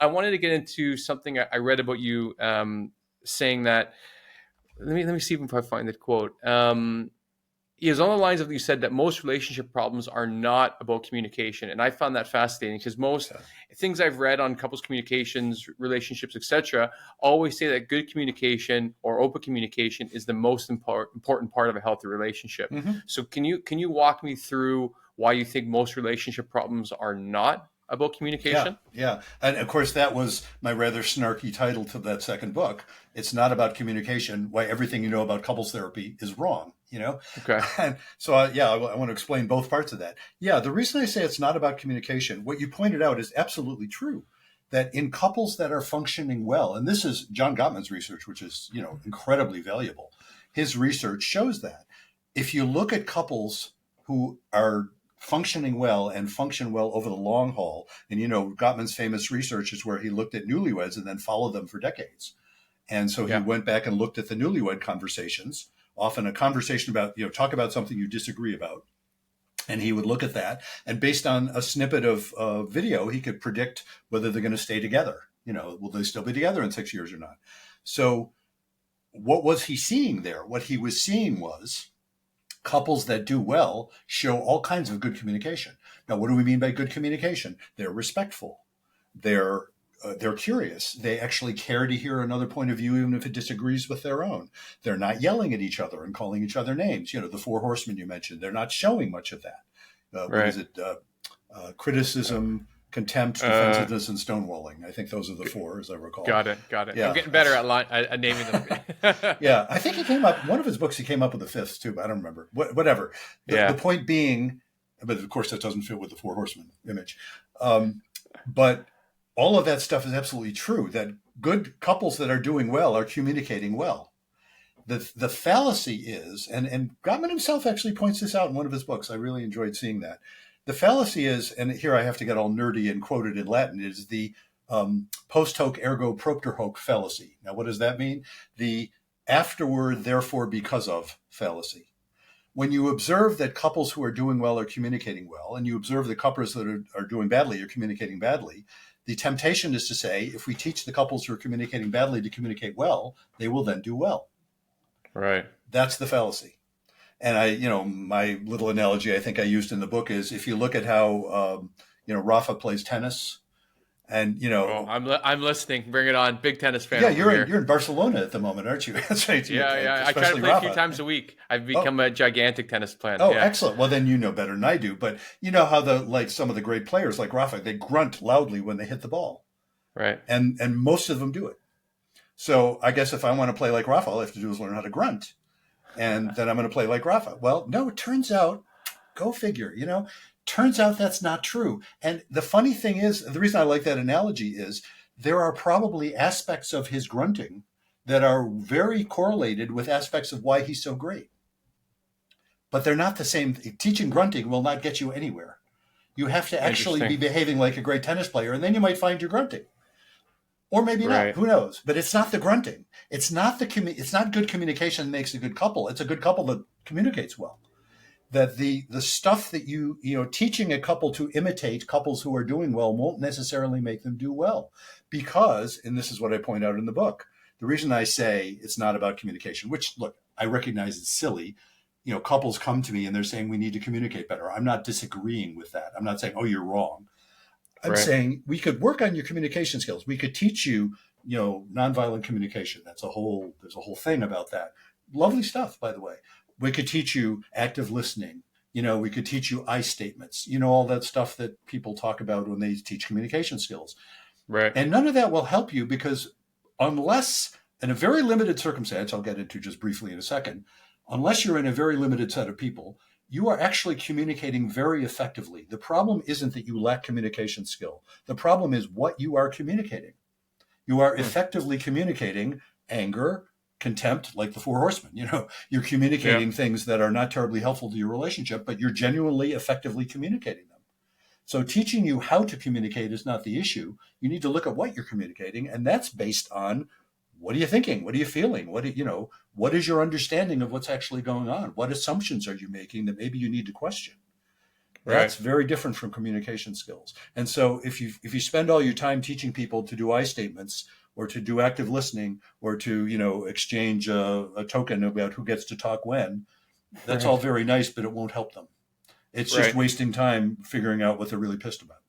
I wanted to get into something I read about you, saying that. Let me see if I find the quote. He is on the lines of, you said that most relationship problems are not about communication, and I found that fascinating because most Yeah. things I've read on couples communications, relationships, etc., always say that good communication or open communication is the most important part of a healthy relationship. Hmm. So can you walk me through why you think most relationship problems are not about Yeah, communication? yeah. And of course, that was my rather snarky title to that second book. It's not about communication, why everything you know about couples therapy is wrong, you know? Okay. And so, I want to explain both parts of that. Yeah, the reason I say it's not about communication, what you pointed out is absolutely true. That in couples that are functioning well, and this is John Gottman's research, which is, incredibly valuable. His research shows that if you look at couples who are functioning well and function well over the long haul, and Gottman's famous research is where he looked at newlyweds and then followed them for decades. And so he Yeah. went back and looked at the newlywed conversations, often a conversation about, talk about something you disagree about. And he would look at that, and based on a snippet of video, he could predict whether they're going to stay together. Will they still be together in 6 years or not? So what was he seeing there? What he was seeing was couples that do well show all kinds of good communication. Now, what do we mean by good communication? They're respectful. They're curious. They actually care to hear another point of view, even if it disagrees with their own. They're not yelling at each other and calling each other names. The four horsemen you mentioned, they're not showing much of that. What Right. is it? Criticism, contempt, Uh, defensiveness, and stonewalling. I think those are the four, as I recall. Got it. Got it. I'm Yeah, getting better at naming them. yeah. I think he came up. One of his books, he came up with the fifth too, but I don't remember. Whatever. The Yeah. point being, but of course that doesn't fit with the four horsemen image. But all of that stuff is absolutely true. That good couples that are doing well are communicating well. The fallacy is, and Gottman himself actually points this out in one of his books. I really enjoyed seeing that. The fallacy is, and here I have to get all nerdy and quote it in Latin, is the post hoc ergo propter hoc fallacy. Now, what does that mean? The afterward, therefore, because of fallacy. When you observe that couples who are doing well are communicating well, and you observe the couples that are doing badly are communicating badly, the temptation is to say, if we teach the couples who are communicating badly to communicate well, they will then do well. Right. That's the fallacy. And my little analogy I think I used in the book is if you look at how, Rafa plays tennis, and Oh, I'm listening. Bring it on. Big tennis fan yeah, over you're here. in Barcelona at the moment, aren't you? That's right. Yeah, yeah. I try to Especially play a few Rafa. times a week. I've Oh, become a gigantic tennis fan. oh, Yeah. excellent. Well, then you know better than I do. But you know how some of the great players like Rafa, they grunt loudly when they hit the ball, Right. and most of them do it. So I guess if I want to play like Rafa, all I have to do is learn how to grunt, and then I'm going to play like Rafa. Well, no, it turns out, go figure, turns out that's not true. And the funny thing is, the reason I like that analogy is there are probably aspects of his grunting that are very correlated with aspects of why he's so great. But they're not the same. Teaching grunting will not get you anywhere. You have to actually be Interesting. behaving like a great tennis player, and then you might find you're grunting. Or maybe not. Right. Who knows? But it's not the grunting. It's not it's not good communication that makes a good couple. It's a good couple that communicates well. That the stuff that teaching a couple to imitate couples who are doing well won't necessarily make them do well, because, and this is what I point out in the book, the reason I say it's not about communication, which, look, I recognize it's silly. Couples come to me and they're saying we need to communicate better. I'm not disagreeing with that. I'm not saying, oh, you're wrong. I'm Right. saying we could work on your communication skills. We could teach you, nonviolent communication. There's a whole thing about that. Lovely stuff, by the way. We could teach you active listening. We could teach you I statements, all that stuff that people talk about when they teach communication skills. Right. And none of that will help you, because unless, in a very limited circumstance, I'll get into just briefly in a second, unless you're in a very limited set of people, you are actually communicating very effectively. The problem isn't that you lack communication skill. The problem is what you are communicating. You are effectively communicating anger, contempt, like the four horsemen. You're communicating Yeah. things that are not terribly helpful to your relationship, but you're genuinely effectively communicating them. So teaching you how to communicate is not the issue. You need to look at what you're communicating, and that's based on, what are you thinking? What are you feeling? What is your understanding of what's actually going on? What assumptions are you making that maybe you need to question? Right. That's very different from communication skills. And so if you spend all your time teaching people to do I statements or to do active listening or to, exchange a token about who gets to talk when, that's all Right. very nice, but it won't help them. It's just Right. wasting time figuring out what they're really pissed about.